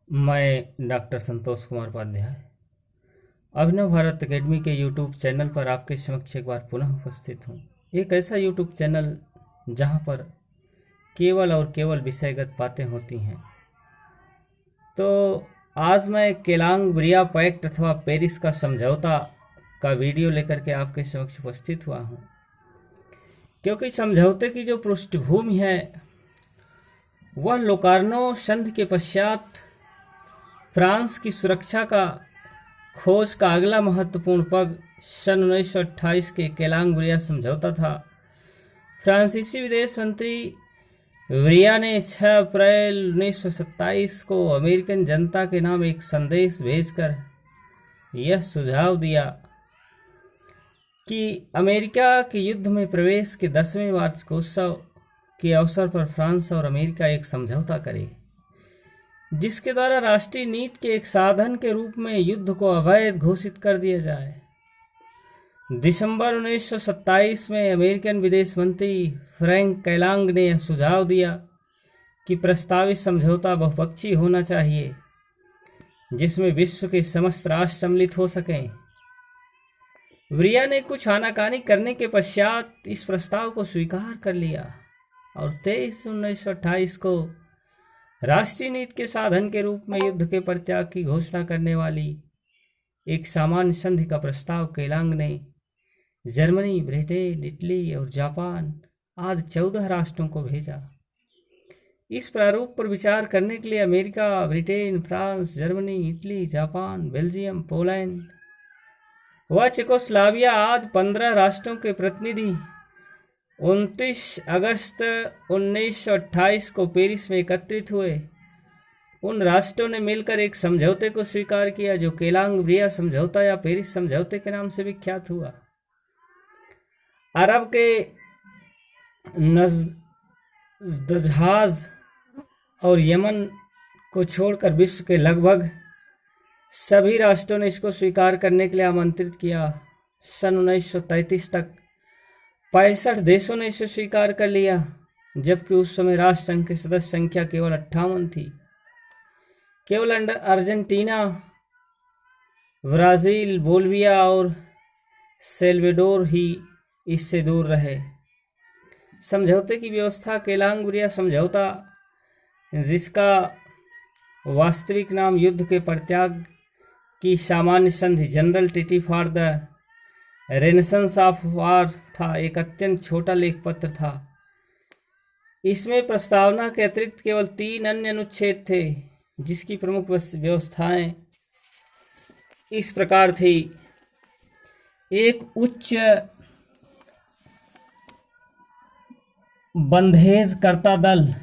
मैं डॉक्टर संतोष कुमार उपाध्याय अभिनव भारत एकेडमी के YouTube channel पर आपके समक्ष एक बार पुनः उपस्थित हूँ। एक ऐसा यूट्यूब चैनल जहाँ पर केवल और केवल विषयगत बातें होती हैं। तो आज मैं केलांग ब्रिया पैक्ट अथवा पेरिस का समझौता का वीडियो लेकर के आपके समक्ष उपस्थित हुआ हूँ, क्योंकि समझौते की जो पृष्ठभूमि है वह लोकार्नो संधि के पश्चात फ्रांस की सुरक्षा का खोज का अगला महत्वपूर्ण पग सन 1928 के केलांग ब्रिया समझौता था। फ्रांसीसी विदेश मंत्री ब्रिया ने 6 अप्रैल 1927 को अमेरिकन जनता के नाम एक संदेश भेजकर यह सुझाव दिया कि अमेरिका के युद्ध में प्रवेश के 10वें वार्षिकोत्सव के अवसर पर फ्रांस और अमेरिका एक समझौता करे, जिसके द्वारा राष्ट्रीय नीति के एक साधन के रूप में युद्ध को अवैध घोषित कर दिया जाए। दिसंबर 1927 में अमेरिकन विदेश मंत्री फ्रैंक केलांग ने यह सुझाव दिया कि प्रस्तावित समझौता बहुपक्षीय होना चाहिए, जिसमें विश्व के समस्त राष्ट्र सम्मिलित हो सकें। ब्रिया ने कुछ आनाकानी करने के पश्चात इस प्रस्ताव को स्वीकार कर लिया और 23/1928 को राष्ट्रीय नीति के साधन के रूप में युद्ध के परित्याग की घोषणा करने वाली एक सामान्य संधि का प्रस्ताव केलांग ने जर्मनी, ब्रिटेन, इटली और जापान आदि 14 राष्ट्रों को भेजा। इस प्रारूप पर विचार करने के लिए America, Britain, France, Germany, Italy, Japan, Belgium, Poland व चेकोस्लोवाकिया आदि 15 राष्ट्रों के प्रतिनिधि 29 अगस्त 1928 को पेरिस में एकत्रित हुए। उन राष्ट्रों ने मिलकर एक समझौते को स्वीकार किया जो केलांग ब्रिया समझौता या पेरिस समझौते के नाम से विख्यात हुआ। अरब के नजद और यमन को छोड़कर विश्व के लगभग सभी राष्ट्रों ने इसको स्वीकार करने के लिए आमंत्रित किया। सन 1933 तक 65 देशों ने इसे स्वीकार कर लिया, जबकि उस समय राष्ट्र संघ की सदस्य संख्या केवल 58 थी। केवल अर्जेंटीना, ब्राज़ील, बोलिविया और सेल्वाडोर ही इससे दूर रहे। समझौते की व्यवस्था केलांग ब्रिया समझौता, जिसका वास्तविक नाम युद्ध के परित्याग की सामान्य संधि general treaty for the renaissance of war था, एक अत्यंत छोटा लेख पत्र था। इसमें प्रस्तावना के अतिरिक्त केवल 3 अन्य अनुच्छेद थे, जिसकी प्रमुख व्यवस्थाएं इस प्रकार थी। एक उच्च बंधेजकर्ता दल,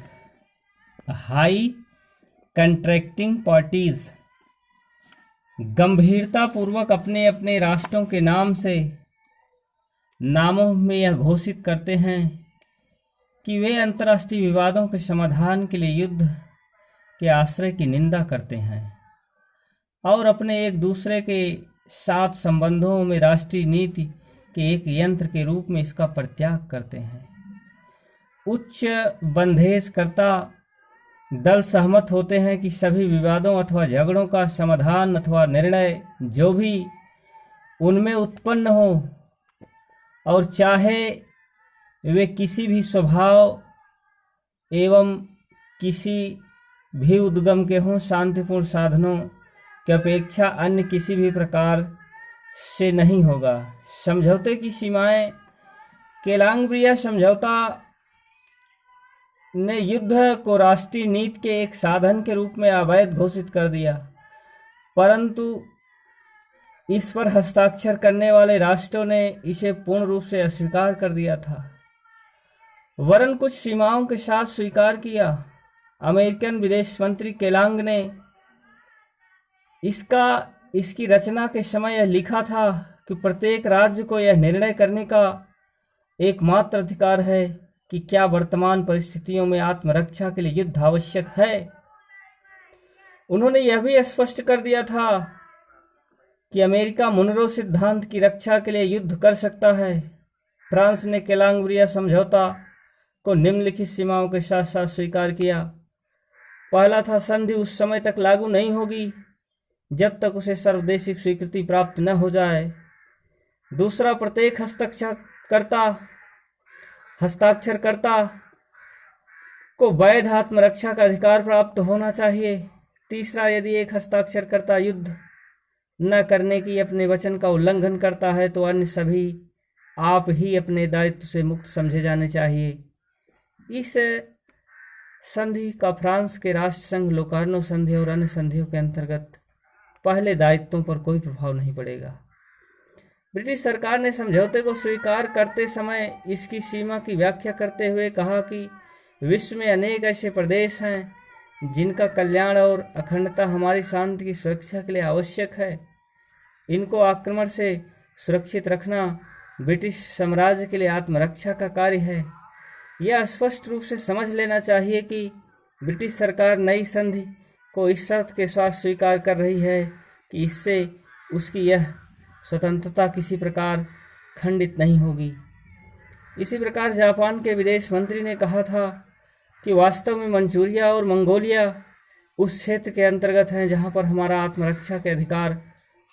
हाई कंट्रैक्टिंग पार्टीज, गंभीरता पूर्वक अपने अपने राष्ट्रों के नामों में यह घोषित करते हैं कि वे अंतर्राष्ट्रीय विवादों के समाधान के लिए युद्ध के आश्रय की निंदा करते हैं और अपने एक दूसरे के साथ संबंधों में राष्ट्रीय नीति के एक यंत्र के रूप में इसका परित्याग करते हैं। उच्च बंधेजकर्ता दल सहमत होते हैं कि सभी विवादों अथवा झगड़ों का समाधान अथवा निर्णय जो भी उनमें उत्पन्न हो, और चाहे वे किसी भी स्वभाव एवं किसी भी उद्गम के हों, शांतिपूर्ण साधनों की अपेक्षा अन्य किसी भी प्रकार से नहीं होगा। समझौते की सीमाएं। केलांग ब्रिया समझौता ने युद्ध को राष्ट्रीय नीति के एक साधन के रूप में अवैध घोषित कर दिया, परंतु इस पर हस्ताक्षर करने वाले राष्ट्रों ने इसे पूर्ण रूप से अस्वीकार कर दिया था, वरन कुछ सीमाओं के साथ स्वीकार किया। अमेरिकन विदेश मंत्री केलांग ने इसकी रचना के समय यह लिखा था कि प्रत्येक राज्य को यह निर्णय करने का एकमात्र अधिकार है कि क्या वर्तमान परिस्थितियों में आत्मरक्षा के लिए युद्ध आवश्यक है। उन्होंने यह भी स्पष्ट कर दिया था कि अमेरिका मुनरो सिद्धांत की रक्षा के लिए युद्ध कर सकता है। फ्रांस ने केलांग ब्रिया समझौता को निम्नलिखित सीमाओं के साथ साथ स्वीकार किया। पहला था, संधि उस समय तक लागू नहीं होगी जब तक उसे सर्वदेशिक स्वीकृति प्राप्त न हो जाए। दूसरा, प्रत्येक हस्ताक्षरकर्ता को वैध आत्मरक्षा का अधिकार प्राप्त होना चाहिए। तीसरा, यदि एक हस्ताक्षरकर्ता युद्ध न करने की अपने वचन का उल्लंघन करता है तो अन्य सभी आप ही अपने दायित्व से मुक्त समझे जाने चाहिए। इस संधि का फ्रांस के राष्ट्र संघ, लोकार्नो संधि और अन्य संधियों के अंतर्गत पहले दायित्वों पर कोई प्रभाव नहीं पड़ेगा। ब्रिटिश सरकार ने समझौते को स्वीकार करते समय इसकी सीमा की व्याख्या करते हुए कहा कि विश्व में अनेक ऐसे प्रदेश हैं जिनका कल्याण और अखंडता हमारी शांति की सुरक्षा के लिए आवश्यक है। इनको आक्रमण से सुरक्षित रखना ब्रिटिश साम्राज्य के लिए आत्मरक्षा का कार्य है। यह स्पष्ट रूप से समझ लेना चाहिए कि ब्रिटिश सरकार नई संधि को इस शर्त के साथ स्वीकार कर रही है कि इससे उसकी यह स्वतंत्रता किसी प्रकार खंडित नहीं होगी। इसी प्रकार जापान के विदेश मंत्री ने कहा था कि वास्तव में मंचूरिया और मंगोलिया उस क्षेत्र के अंतर्गत हैं जहां पर हमारा आत्मरक्षा के अधिकार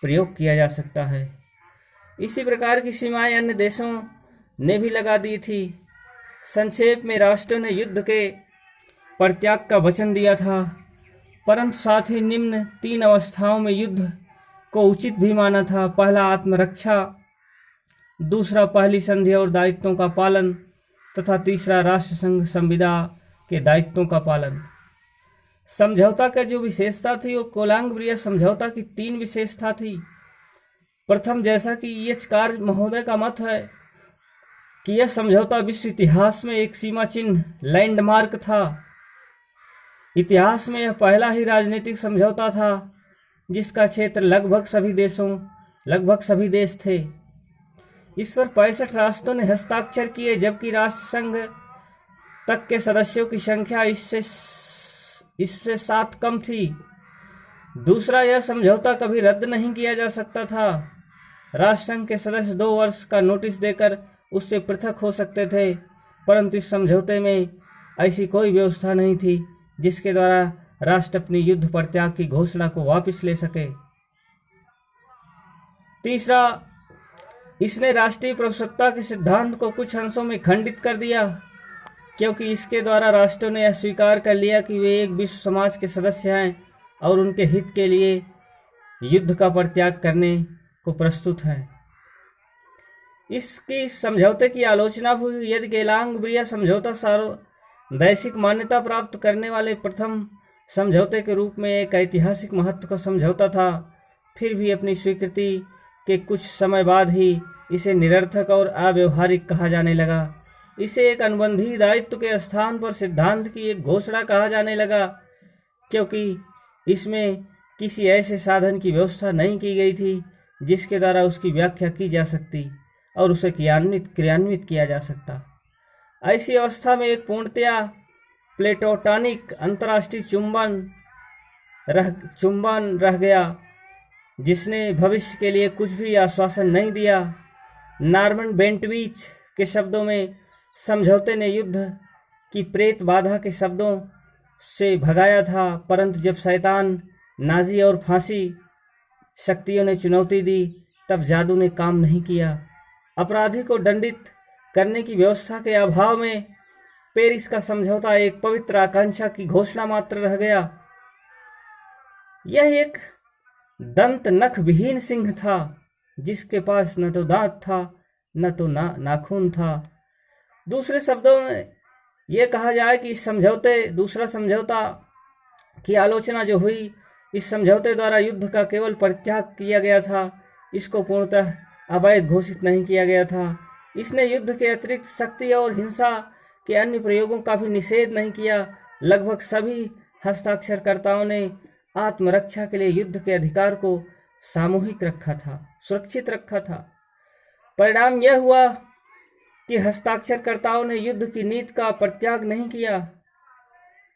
प्रयोग किया जा सकता है। इसी प्रकार की सीमाएं अन्य देशों ने भी लगा दी थी। संक्षेप में, राष्ट्रों ने युद्ध के परित्याग का वचन दिया था, परंतु साथ ही निम्न 3 अवस्थाओं में युद्ध को उचित भी माना था। पहला, आत्मरक्षा। दूसरा, पहली संधि और दायित्वों का पालन। तथा तीसरा, राष्ट्र संघ संविदा के दायित्वों का पालन। समझौता का जो विशेषता थी वो कोलंबिया समझौता की 3 विशेषता थी। प्रथम, जैसा कि EH कार्य महोदय का मत है कि यह समझौता विश्व इतिहास में एक सीमा चिन्ह, लैंडमार्क था। इतिहास में यह पहला ही राजनीतिक समझौता था जिसका क्षेत्र लगभग सभी देश थे। इस पर 65 राष्ट्रों ने हस्ताक्षर किए, जबकि राष्ट्र संघ तक के सदस्यों की संख्या इससे 7 कम थी। दूसरा, यह समझौता कभी रद्द नहीं किया जा सकता था। राष्ट्रसंघ के सदस्य 2 वर्ष का नोटिस देकर उससे पृथक हो सकते थे, परंतु इस समझौते में ऐसी कोई व्यवस्था नहीं थी जिसके द्वारा राष्ट्र अपनी युद्ध परित्याग की घोषणा को वापस ले सके। तीसरा, इसने राष्ट्रीय प्रभुसत्ता के सिद्धांत को कुछ अंशों में खंडित कर दिया, क्योंकि इसके द्वारा राष्ट्रों ने यह स्वीकार कर लिया कि वे एक विश्व समाज के सदस्य हैं और उनके हित के लिए युद्ध का परित्याग करने को प्रस्तुत हैं। इसकी समझौते की आलोचना हुई। यदि कोलंबिया समझौता सार्वदेशिक मान्यता प्राप्त करने वाले प्रथम समझौते के रूप में एक ऐतिहासिक महत्व का समझौता था, फिर भी अपनी स्वीकृति के कुछ समय बाद ही इसे निरर्थक और अव्यवहारिक कहा जाने लगा। इसे एक अनुबंधी दायित्व के स्थान पर सिद्धांत की एक घोषणा कहा जाने लगा, क्योंकि इसमें किसी ऐसे साधन की व्यवस्था नहीं की गई थी जिसके द्वारा उसकी व्याख्या की जा सकती और उसे क्रियान्वित किया जा सकता। ऐसी अवस्था में एक पूर्णतया प्लेटोनिक अंतर्राष्ट्रीय चुंबन रह गया, जिसने भविष्य के लिए कुछ भी आश्वासन नहीं दिया। नॉर्मन बेंटविच के शब्दों में, समझौते ने युद्ध की प्रेत बाधा के शब्दों से भगाया था, परंतु जब शैतान, नाजी और फांसी शक्तियों ने चुनौती दी तब जादू ने काम नहीं किया। अपराधी को दंडित करने की व्यवस्था के अभाव में पेरिस का समझौता एक पवित्र आकांक्षा की घोषणा मात्र रह गया। यह एक दंत नख विहीन सिंह था जिसके पास न तो दांत था न तो नाखून था। दूसरे शब्दों में यह कहा जाए कि दूसरा समझौता की आलोचना जो हुई, इस समझौते द्वारा युद्ध का केवल परित्याग किया गया था, इसको पूर्णतः अवैध घोषित नहीं किया गया था। इसने युद्ध के अतिरिक्त शक्ति और हिंसा के अन्य प्रयोगों का भी निषेध नहीं किया। लगभग सभी हस्ताक्षरकर्ताओं ने आत्मरक्षा के लिए युद्ध के अधिकार को सुरक्षित रखा था। परिणाम यह हुआ कि हस्ताक्षरकर्ताओं ने युद्ध की नीति का परित्याग नहीं किया,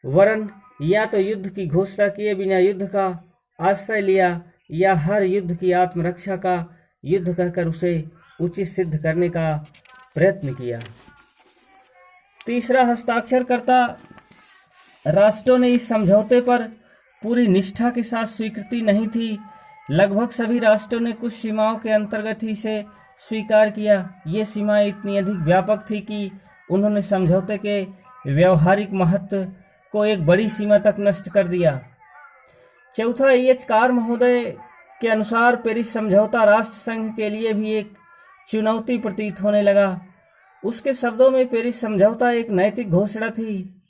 वरन या तो युद्ध की घोषणा किए बिना युद्ध का आश्रय लिया या हर युद्ध की आत्मरक्षा का युद्ध कहकर उसे उचित सिद्ध करने का प्रयत्न किया। तीसरा, हस्ताक्षरकर्ता राष्ट्रों ने इस समझौते पर पूरी निष्ठा के साथ स्वीकृति नहीं थी। लगभग सभी राष्ट्रों ने कुछ सीमाओं के अंतर्गत ही इसे स्वीकार किया। ये सीमाएं इतनी अधिक व्यापक थी कि उन्होंने समझौते के व्यवहारिक महत्व को एक बड़ी सीमा तक नष्ट कर दिया। चौथा, एच कार महोदय के अनुसार पेरिस समझौता राष्ट्र संघ के लिए भी एक चुनौती प्रतीत होने लगा। उसके शब्दों में पेरिस समझौता एक नैतिक घोषणा थी,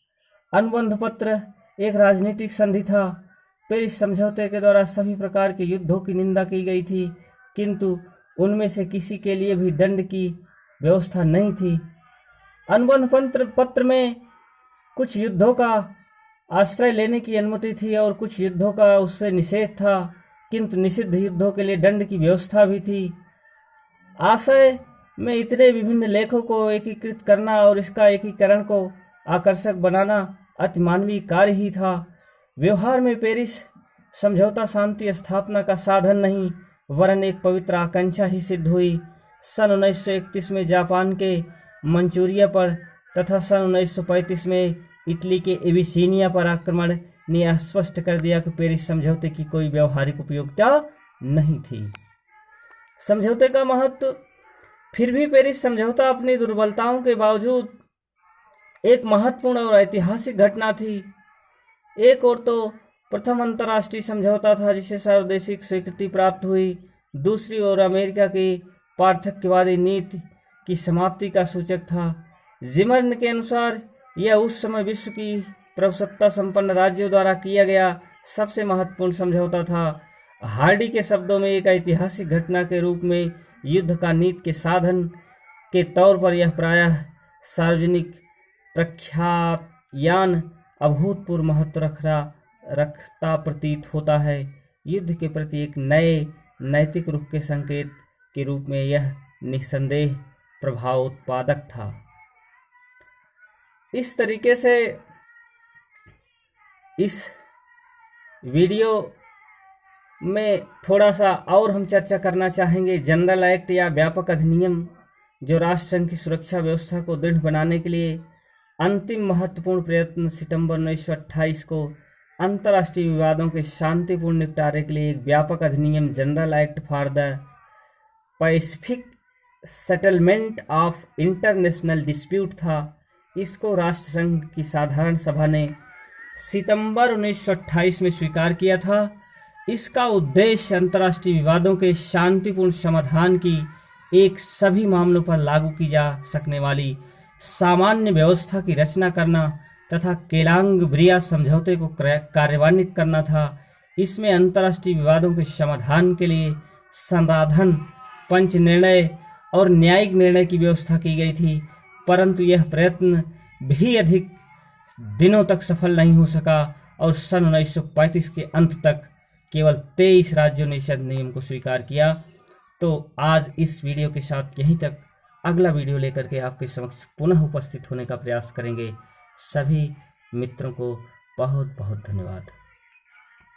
अनुबंध पत्र एक राजनीतिक संधि था। पेरिस समझौते के द्वारा सभी प्रकार के युद्धों की निंदा की गई थी, किंतु उनमें से किसी के लिए भी दंड की व्यवस्था नहीं थी। अनुबंध पत्र में कुछ युद्धों का आश्रय लेने की अनुमति थी और कुछ युद्धों का उससे निषेध था, किंतु निषिद्ध युद्धों के लिए दंड की व्यवस्था भी थी। आशय में इतने विभिन्न लेखों को एकीकृत करना और इसका एकीकरण को आकर्षक बनाना अतिमानवीय कार्य ही था। व्यवहार में पेरिस समझौता शांति स्थापना का साधन नहीं वरन एक पवित्र आकांक्षा ही सिद्ध हुई। सन 1931 में जापान के मंचूरिया पर तथा सन 1935 में इटली के एबिसिनिया पर आक्रमण ने यह स्पष्ट कर दिया कि पेरिस समझौते की कोई व्यवहारिक उपयोगिता नहीं थी। समझौते का महत्व। फिर भी पेरिस समझौता अपनी दुर्बलताओं के बावजूद एक महत्वपूर्ण और ऐतिहासिक घटना थी। एक और तो प्रथम अंतर्राष्ट्रीय समझौता था जिसे सार्वदेशिक स्वीकृति प्राप्त हुई, दूसरी ओर अमेरिका की पार्थक्यवादी नीति की समाप्ति का सूचक था। जिमर्न के अनुसार यह उस समय विश्व की प्रभुसत्ता संपन्न राज्यों द्वारा किया गया सबसे महत्वपूर्ण समझौता था। हार्डी के शब्दों में एक ऐतिहासिक घटना के रूप में युद्ध का नीति के साधन के तौर पर यह प्रायः सार्वजनिक प्रख्यात अभूतपूर्व महत्व रखता प्रतीत होता है। युद्ध के प्रति एक नए नैतिक रुख के संकेत के रूप में यह निस्संदेह प्रभाव उत्पादक था। इस तरीके से इस वीडियो में थोड़ा सा और हम चर्चा करना चाहेंगे जनरल एक्ट या व्यापक अधिनियम जो राष्ट्र संघ की सुरक्षा व्यवस्था को दृढ़ बनाने के लिए अंतिम महत्वपूर्ण प्रयत्न सितंबर 1928 को अंतर्राष्ट्रीय विवादों के शांतिपूर्ण निपटारे के लिए एक व्यापक अधिनियम general act for the Pacific settlement of international dispute था। इसको राष्ट्रसंघ की साधारण सभा ने सितंबर 1928 में स्वीकार किया था। इसका उद्देश्य अंतर्राष्ट्रीय विवादों के शांतिपूर्ण समाधान की एक सभी मामलों पर लागू की जा सकने वाली सामान्य व्यवस्था की रचना करना तथा केलांग ब्रिया समझौते को कार्यान्वित करना था। इसमें अंतर्राष्ट्रीय विवादों के समाधान के लिए संराधन, पंच निर्णय और न्यायिक निर्णय की व्यवस्था की गई थी, परंतु यह प्रयत्न भी अधिक दिनों तक सफल नहीं हो सका और सन 1935 के अंत तक केवल 23 राज्यों ने इस अधिनियम को स्वीकार किया। तो आज इस वीडियो के साथ यहीं तक। अगला वीडियो लेकर के आपके समक्ष पुनः उपस्थित होने का प्रयास करेंगे। सभी मित्रों को बहुत बहुत धन्यवाद।